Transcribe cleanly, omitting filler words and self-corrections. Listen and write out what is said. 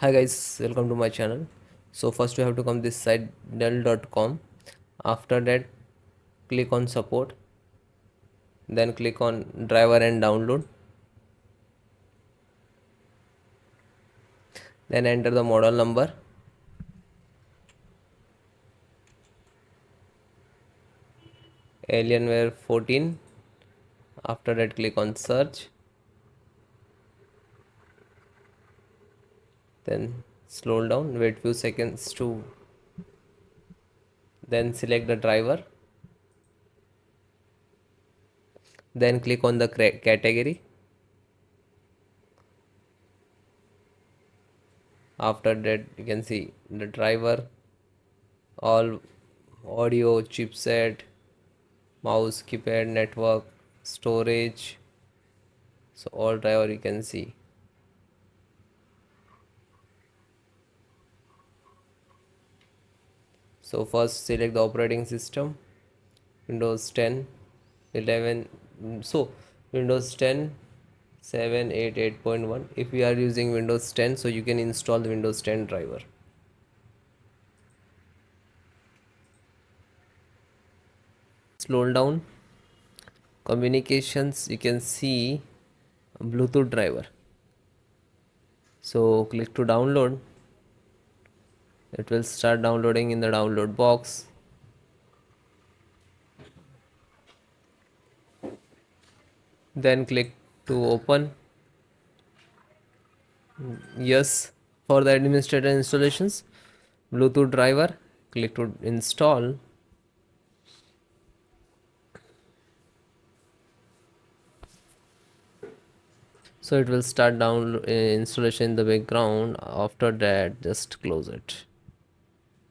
Hi guys, welcome to my channel. So first you have to come this site dell.com. After that click on support, then click on driver and download, then enter the model number, Alienware 14. After that click on search, then scroll down, wait few seconds to, then select the driver, then click on the category. After that you can see the driver, all audio, chipset, mouse, keypad, network, storage. So all driver you can see. So first select the operating system, Windows 10, 11. So Windows 10, 7, 8, 8.1. If we are using Windows 10, so you can install the Windows 10 driver. Scroll down, communications, you can see Bluetooth driver. So click to download. It will start downloading in the download box. Then click to open. Yes, for the administrator installations, Bluetooth driver, click to install. So it will start down installation in the background. After that just close it.